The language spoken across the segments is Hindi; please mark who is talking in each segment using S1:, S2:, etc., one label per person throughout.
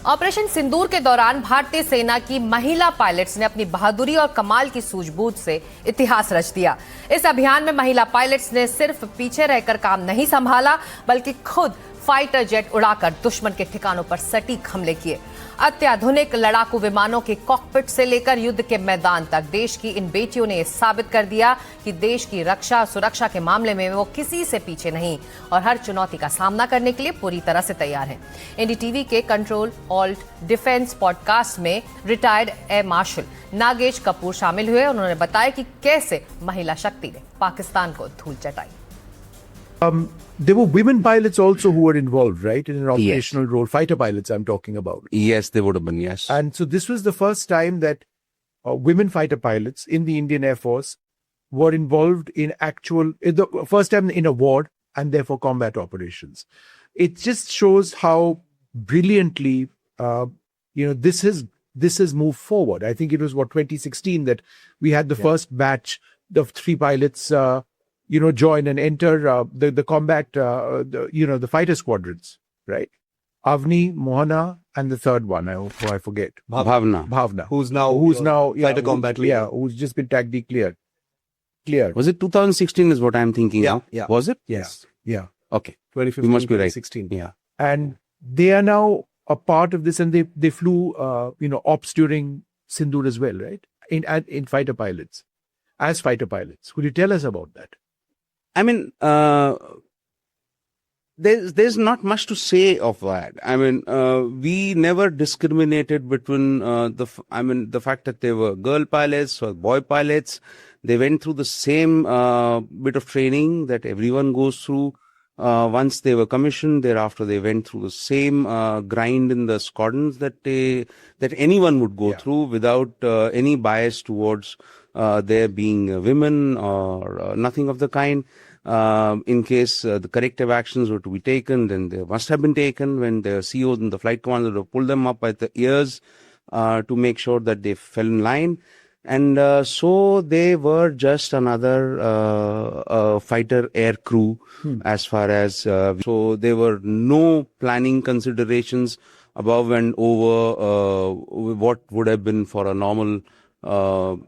S1: ऑपरेशन सिंदूर के दौरान भारतीय सेना की महिला पायलट्स ने अपनी बहादुरी और कमाल की सूझबूझ से इतिहास रच दिया। इस अभियान में महिला पायलट्स ने सिर्फ पीछे रहकर काम नहीं संभाला, बल्कि खुद फाइटर जेट उड़ाकर दुश्मन के ठिकानों पर सटीक हमले किए। अत्याधुनिक लड़ाकू विमानों के कॉकपिट से लेकर युद्ध के मैदान तक देश की इन बेटियों ने साबित कर दिया कि देश की रक्षा सुरक्षा के मामले में वो किसी से पीछे नहीं और हर चुनौती का सामना करने के लिए पूरी तरह से तैयार हैं। एनडीटीवी के कंट्रोल ऑल्ट डिफेंस पॉडकास्ट में retired air marshal Nagesh Kapoor शामिल हुए। उन्होंने बताया कि कैसे महिला शक्ति ने पाकिस्तान को धूल चटाई।
S2: There were women pilots also who were involved, right, in an operational role. Fighter pilots, I'm talking about.
S3: Yes, they would have been, yes.
S2: And so this was the first time that women fighter pilots in the Indian Air Force were involved in the first time in a war and therefore combat operations. It just shows how brilliantly, this has moved forward. I think it was 2016 that we had the first batch of 3 pilots, join and enter the combat, the fighter squadrons, right? Avni, Mohana, and the third one, I forget.
S3: Bhavna.
S2: Who's now
S4: fighter combat leader.
S2: Yeah, who's just been tag declared. Clear.
S3: Was it 2016 is what I'm thinking now?
S4: Yeah.
S3: Was it?
S2: Yes. Yeah.
S3: Okay.
S4: 2015,
S3: You must be right.
S4: 2016.
S3: Yeah.
S2: And they are now a part of this, and they flew, ops during Sindoor as well, right? In fighter pilots, as fighter pilots. Could you tell us about that?
S3: I mean, there's not much to say of that. I mean, we never discriminated between the fact that they were girl pilots or boy pilots. They went through the same bit of training that everyone goes through. Once they were commissioned, thereafter they went through the same grind in the squadrons that anyone would go through without any bias towards there being women or nothing of the kind. In case the corrective actions were to be taken, then they must have been taken when the CEOs and the flight commanders would pull them up by the ears to make sure that they fell in line. And so they were just another fighter air crew as far as so there were no planning considerations above and over what would have been for a normal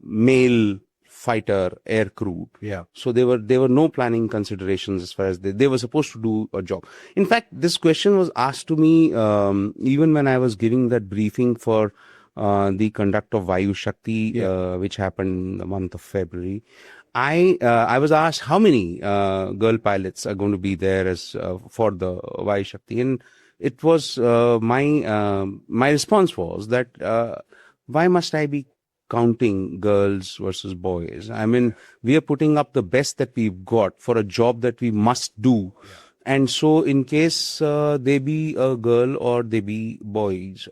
S3: male fighter air crew.
S2: Yeah.
S3: So there were no planning considerations as far as they were supposed to do a job. In fact, this question was asked to me even when I was giving that briefing for the conduct of Vayu Shakti, which happened in the month of February. I was asked how many girl pilots are going to be there as for the Vayu Shakti, and it was my response was that why must I be counting girls versus boys? I mean, we are putting up the best that we've got for a job that we must do. Yeah. And so in case they be a girl or they be boys,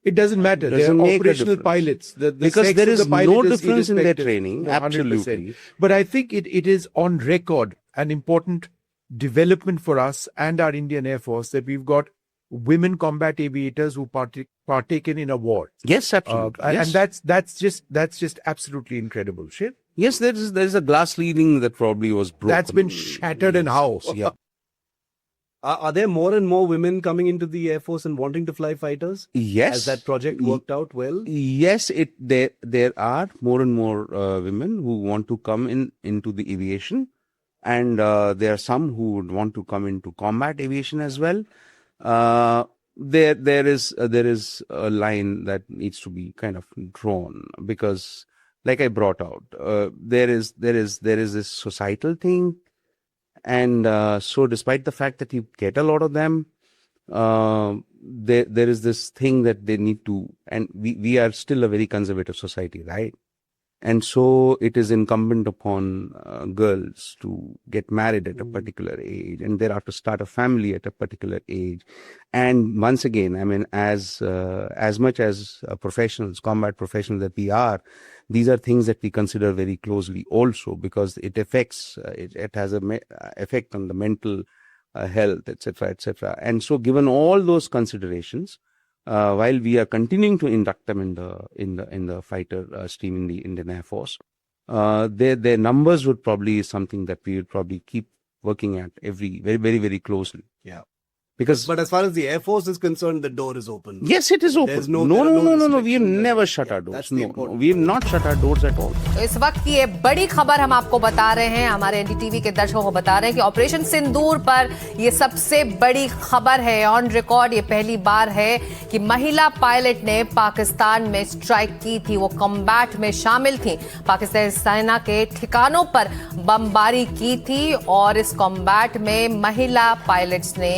S2: it doesn't matter. They're operational pilots.
S3: Because there is no difference in their training.
S2: 100%.
S3: Absolutely.
S2: But I think it is on record an important development for us and our Indian Air Force that we've got women combat aviators who partaken in a war.
S3: Yes, absolutely.
S2: Yes. And that's just absolutely incredible. Shiv?
S3: Yes, there is a glass ceiling that probably was broken.
S2: That's been shattered in house.
S3: Yeah.
S4: Are there more and more women coming into the Air Force and wanting to fly fighters?
S3: Yes.
S4: Has that project worked out well?
S3: Yes, there are more and more women who want to come into the aviation, and there are some who would want to come into combat aviation as well. There is a line that needs to be kind of drawn, because like I brought out, there is this societal thing. And so despite the fact that you get a lot of them, there is this thing that they need to, and we are still a very conservative society, right? And so it is incumbent upon girls to get married at a particular age and thereafter start a family at a particular age. And once again, I mean, as much as professionals, combat professionals that we are, these are things that we consider very closely also, because it affects, it has an effect on the mental health, etc., etc. And so given all those considerations, while we are continuing to induct them in the fighter stream in the Indian Air Force, their numbers would probably something that we would probably keep working at very, very closely.
S2: Yeah. because
S4: But as far as the Air Force is concerned, the door is open.
S3: Yes, it is open.
S4: There's
S3: No,
S4: there are
S3: no. We have
S4: restrictions.
S3: never shut our
S4: Yeah,
S3: doors.
S4: that's the
S3: No,
S4: important
S3: we have not shut our doors at all.
S1: तो इस वक्त की ये बड़ी खबर हम आपको बता रहे हैं, हमारे एनडीटीवी के दर्शकों को बता रहे हैं कि ऑपरेशन सिंदूर पर ये सबसे बड़ी खबर है। ऑन रिकॉर्ड ये पहली बार है कि महिला पायलट ने पाकिस्तान में स्ट्राइक की थी। वो कॉम्बैट में शामिल थी, पाकिस्तानी सेना के ठिकानों पर बमबारी की थी और इस कॉम्बैट में महिला पायलट्स ने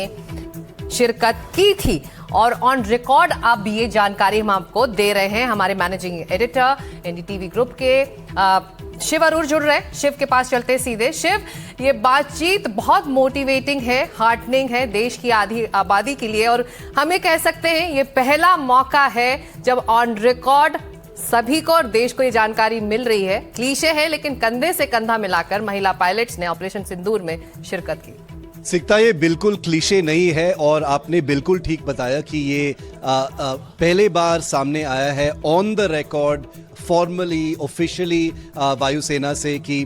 S1: शिरकत की थी। और ऑन रिकॉर्ड अब ये जानकारी हम आपको दे रहे हैं। हमारे मैनेजिंग एडिटर एनडीटीवी ग्रुप के शिव अरूर जुड़ रहे हैं। शिव के पास चलते सीधे। शिव, ये बातचीत बहुत मोटिवेटिंग है, हार्टनिंग है देश की आधी आबादी के लिए, और हम ये कह सकते हैं ये पहला मौका है जब ऑन रिकॉर्ड सभी को और देश को ये जानकारी मिल रही है। क्लीशे है लेकिन कंधे से कंधा मिलाकर महिला पायलट्स ने ऑपरेशन सिंदूर में शिरकत की।
S5: सिकता, ये बिल्कुल क्लीशे नहीं है और आपने बिल्कुल ठीक बताया कि ये पहले बार सामने आया है on the record, formally, officially वायुसेना से कि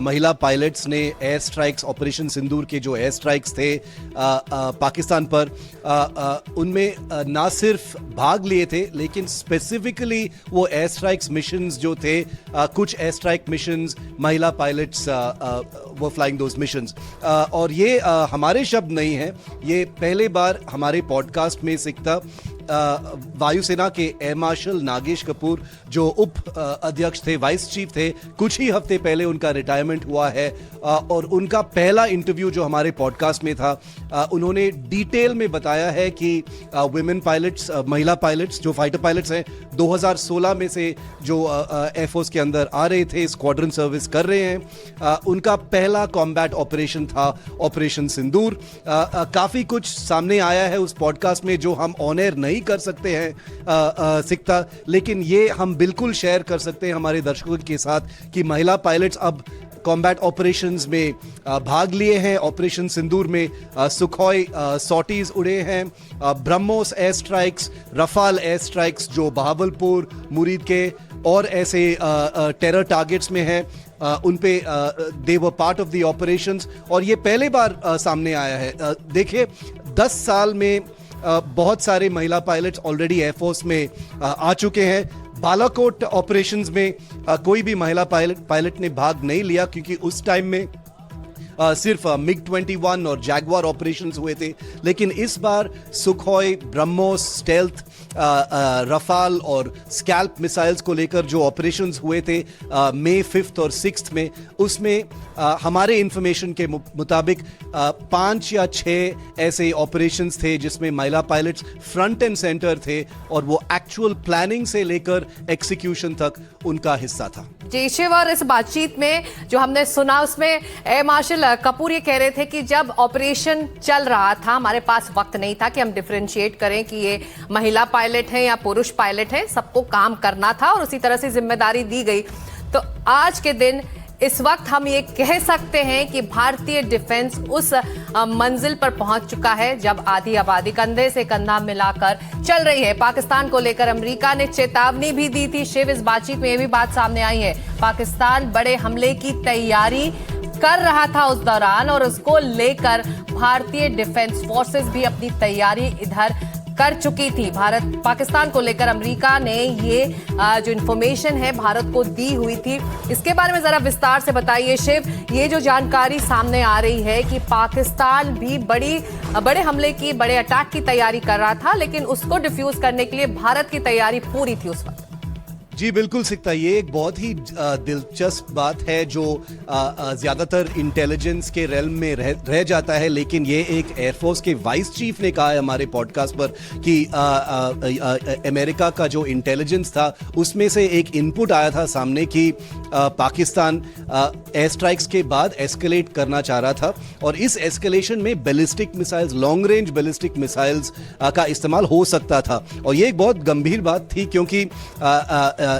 S5: महिला पायलट्स ने एयर स्ट्राइक्स, ऑपरेशन सिंदूर के जो एयर स्ट्राइक्स थे पाकिस्तान पर, उनमें ना सिर्फ भाग लिए थे लेकिन स्पेसिफिकली वो एयर स्ट्राइक्स मिशंस जो थे, कुछ एयर स्ट्राइक मिशंस महिला पायलट्स वो फ्लाइंग दोज मिशंस। और ये हमारे शब्द नहीं है, ये पहले बार हमारे पॉडकास्ट में सिकता वायुसेना के एयर मार्शल नागेश कपूर जो उप अध्यक्ष थे, वाइस चीफ थे, कुछ ही हफ्ते पहले उनका रिटायरमेंट हुआ है और उनका पहला इंटरव्यू जो हमारे पॉडकास्ट में था, उन्होंने डिटेल में बताया है कि वुमेन पायलट्स, महिला पायलट्स जो फाइटर पायलट्स हैं 2016 में से जो एयरफोर्स के अंदर आ रहे थे, स्क्वाड्रन सर्विस कर रहे हैं, उनका पहला कॉम्बैट ऑपरेशन था ऑपरेशन सिंदूर। काफ़ी कुछ सामने आया है उस पॉडकास्ट में जो हम ऑन एयर नहीं कर सकते हैं सिकता, लेकिन ये हम बिल्कुल शेयर कर सकते हैं हमारे दर्शकों के साथ कि महिला पायलट्स अब कॉम्बैट ऑपरेशंस में भाग लिए हैं। ऑपरेशन सिंदूर में सुखोई सॉटीज उड़े हैं, BrahMos air strikes, Rafale air strikes जो बहावलपुर, मुरीद के और ऐसे टेरर टारगेट्स में हैं, उन पे they were part of the operations. और ये पहले बार सामने आया है। देखिए 10 साल में बहुत सारे महिला पायलट्स ऑलरेडी एयरफोर्स में आ चुके हैं। बालाकोट ऑपरेशंस में कोई भी महिला पायलट ने भाग नहीं लिया क्योंकि उस टाइम में सिर्फ MiG-21 और जैगवार ऑपरेशंस हुए थे, लेकिन इस बार सुखोई, ब्रह्मोस, स्टेल्थ, रफाल और स्कैल्प मिसाइल्स को लेकर जो ऑपरेशंस हुए थे मई 5 और 6 में, उसमें हमारे इंफॉर्मेशन के मुताबिक 5 या 6 ऐसे ऑपरेशंस थे जिसमें महिला पायलट्स फ्रंट एंड सेंटर थे और वो एक्चुअल प्लानिंग से लेकर एग्जीक्यूशन तक उनका हिस्सा था।
S1: जी शिव, और इस बातचीत में जो हमने सुना उसमें एयर मार्शल कपूर ये कह रहे थे कि जब ऑपरेशन चल रहा था हमारे पास वक्त नहीं था कि हम डिफरेंशिएट करें कि ये महिला पायलट है या पुरुष पायलट है, सबको काम करना था और उसी तरह से जिम्मेदारी दी गई। तो आज के दिन इस वक्त हम ये कह सकते हैं कि भारतीय डिफेंस उस मंजिल पर पहुंच चुका है जब आधी आबादी कंधे से कंधा मिलाकर चल रही है। पाकिस्तान को लेकर अमेरिका ने चेतावनी भी दी थी। शिव, इस बातचीत में ये भी बात सामने आई है, पाकिस्तान बड़े हमले की तैयारी कर रहा था उस दौरान और उसको लेकर भारतीय डिफेंस फोर्सेस भी अपनी तैयारी इधर कर चुकी थी। भारत पाकिस्तान को लेकर अमेरिका ने ये जो इन्फॉर्मेशन है भारत को दी हुई थी। इसके बारे में जरा विस्तार से बताइए शिव, ये जो जानकारी सामने आ रही है कि पाकिस्तान भी बड़े हमले की, बड़े अटैक की तैयारी कर रहा था, लेकिन उसको डिफ्यूज करने के लिए भारत की तैयारी पूरी थी उस वक्त।
S5: जी बिल्कुल सिकता, ये एक बहुत ही दिलचस्प बात है जो ज़्यादातर इंटेलिजेंस के रेल्म में रह जाता है, लेकिन ये एक एयरफोर्स के वाइस चीफ ने कहा है हमारे पॉडकास्ट पर कि अमेरिका का जो इंटेलिजेंस था उसमें से एक इनपुट आया था सामने कि पाकिस्तान एयर स्ट्राइक्स के बाद एस्केलेट करना चाह रहा था और इस एस्केलेशन में ballistic missiles, long range ballistic missiles का इस्तेमाल हो सकता था। और ये एक बहुत गंभीर बात थी क्योंकि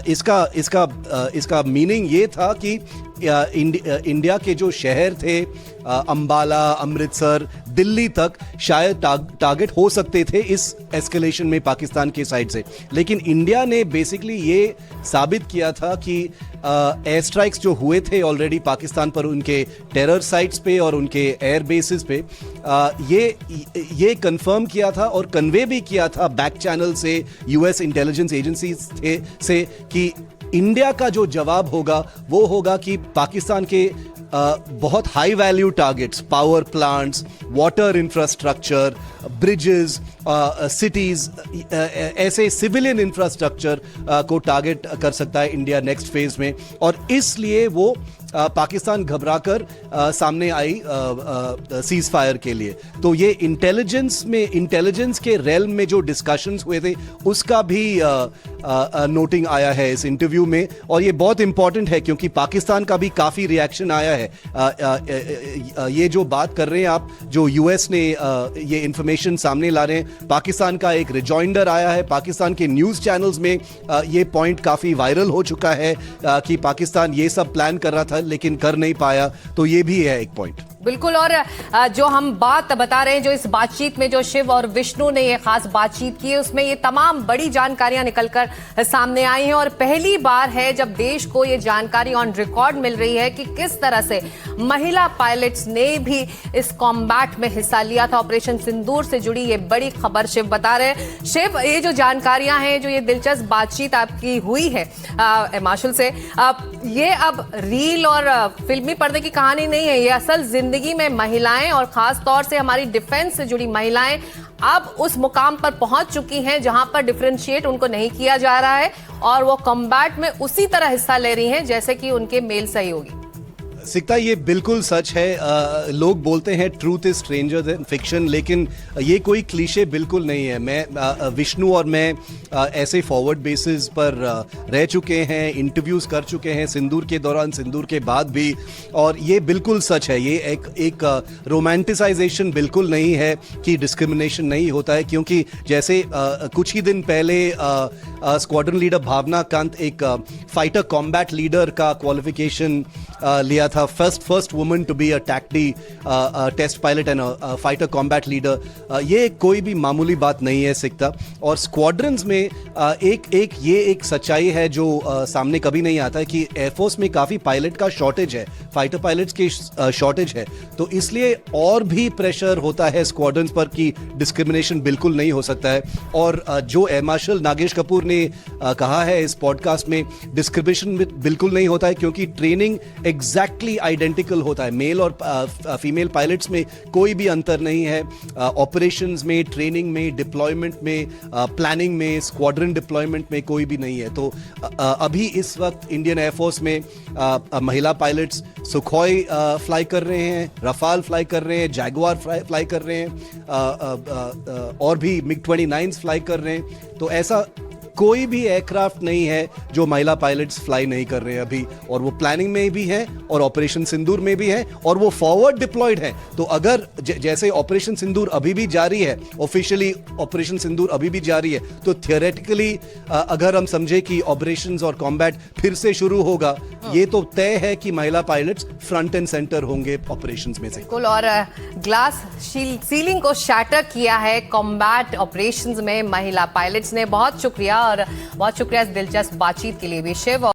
S5: इसका मीनिंग ये था कि इंडिया के जो शहर थे अंबाला, अमृतसर, दिल्ली तक शायद टारगेट हो सकते थे इस एस्केलेशन में पाकिस्तान के साइड से। लेकिन इंडिया ने बेसिकली ये साबित किया था कि एयर स्ट्राइक्स जो हुए थे ऑलरेडी पाकिस्तान पर उनके टेरर साइट्स पे और उनके एयर बेसिस पे, ये कंफर्म किया था और कन्वे भी किया था बैक चैनल से यूएस इंटेलिजेंस एजेंसी से कि इंडिया का जो जवाब होगा वो होगा कि पाकिस्तान के बहुत high value targets, power plants, water infrastructure, bridges, cities, ऐसे सिविलियन इंफ्रास्ट्रक्चर को टारगेट कर सकता है इंडिया नेक्स्ट फेज में। और इसलिए वो पाकिस्तान घबराकर सामने आई सीज फायर के लिए। तो ये इंटेलिजेंस के रेल्म में जो डिस्कशंस हुए थे उसका भी नोटिंग आया है इस इंटरव्यू में, और ये बहुत इंपॉर्टेंट है क्योंकि पाकिस्तान का भी काफी रिएक्शन आया है। ये जो बात कर रहे हैं आप, जो यूएस ने ये इंफॉर्मेशन सामने ला रहे हैं, पाकिस्तान का एक रिजॉइंडर आया है, पाकिस्तान के न्यूज चैनल्स में ये पॉइंट काफी वायरल हो चुका है कि पाकिस्तान ये सब प्लान कर रहा था लेकिन कर नहीं पाया। तो ये भी है एक पॉइंट।
S1: बिल्कुल। और जो हम बात बता रहे हैं, जो इस बातचीत में जो शिव और विष्णु ने ये खास बातचीत की है, उसमें ये तमाम बड़ी जानकारियां निकलकर सामने आई हैं। और पहली बार है जब देश को ये जानकारी ऑन रिकॉर्ड मिल रही है कि किस तरह से महिला पायलट्स ने भी इस कॉम्बैट में हिस्सा लिया था। ऑपरेशन सिंदूर से जुड़ी ये बड़ी खबर शिव बता रहे हैं। शिव, ये जो जानकारियां हैं, जो ये दिलचस्प बातचीत आपकी हुई है माशुल से, ये अब रील और फिल्मी पर्दे की कहानी नहीं है, ये असल जिंदगी में महिलाएं और खास तौर से हमारी डिफेंस से जुड़ी महिलाएं अब उस मुकाम पर पहुंच चुकी हैं जहां पर डिफरेंशिएट उनको नहीं किया जा रहा है और वो कॉम्बैट में उसी तरह हिस्सा ले रही हैं जैसे कि उनके मेल सहयोगी।
S5: सिकता, ये बिल्कुल सच है। लोग बोलते हैं truth is stranger then fiction, लेकिन ये कोई क्लीशे बिल्कुल नहीं है। मैं विष्णु और मैं ऐसे फॉरवर्ड बेसिस पर रह चुके हैं, इंटरव्यूज कर चुके हैं सिंदूर के दौरान, सिंदूर के बाद भी, और ये बिल्कुल सच है। ये एक रोमांटिसाइजेशन बिल्कुल नहीं है कि डिस्क्रिमिनेशन नहीं होता है, क्योंकि जैसे कुछ ही दिन पहले स्क्वाड्रन लीडर भावना कांत एक फाइटर कॉम्बैट लीडर का क्वालिफिकेशन लिया था, first woman to be a टैक्टी test pilot and fighter combat leader. ये कोई भी मामूली बात नहीं है सिकता। और स्क्वाड्रंस में एक सच्चाई है जो सामने कभी नहीं आता है कि एयरफोर्स में काफी पायलट का शॉर्टेज है, फाइटर पायलट्स की शॉर्टेज है। तो इसलिए और भी प्रेशर होता है स्क्वाड्रंस पर कि डिस्क्रिमिनेशन बिल्कुल नहीं हो सकता है। और जो एयर मार्शल नागेश कपूर ने कहा है इस पॉडकास्ट में, डिस्क्रिमिनेशन बिल्कुल नहीं होता है क्योंकि ट्रेनिंग एग्जैक्टली आइडेंटिकल होता है। मेल और फीमेल पायलट्स में कोई भी अंतर नहीं है। ऑपरेशंस में, ट्रेनिंग में, डिप्लॉयमेंट में, प्लानिंग में, स्क्वाड्रन डिप्लॉयमेंट में कोई भी नहीं है। तो अभी इस वक्त इंडियन एयरफोर्स में महिला पायलट्स सुखोई फ्लाई कर रहे हैं, रफाल फ्लाई कर रहे हैं, जैगुआर फ्लाई कर रहे हैं, और भी मिग-29 फ्लाई कर रहे हैं। तो ऐसा कोई भी एयरक्राफ्ट नहीं है जो महिला पायलट्स फ्लाई नहीं कर रहे हैं अभी, और वो प्लानिंग में भी है और ऑपरेशन सिंदूर में भी है, और वो फॉरवर्ड डिप्लॉयड है। तो अगर जैसे ऑपरेशन सिंदूर अभी भी जारी है, ऑफिशियली ऑपरेशन सिंदूर अभी भी जारी है, तो थियोरेटिकली अगर हम समझे कि ऑपरेशंस और कॉम्बैट फिर से शुरू होगा, ये तो तय है कि महिला पायलट्स फ्रंट एंड सेंटर होंगे ऑपरेशंस में से।
S1: बिल्कुल। और ग्लास सीलिंग को शैटर किया है कॉम्बैट ऑपरेशंस में महिला पायलट्स ने। बहुत शुक्रिया, और बहुत शुक्रिया इस दिलचस्प बातचीत के लिए भी शिव।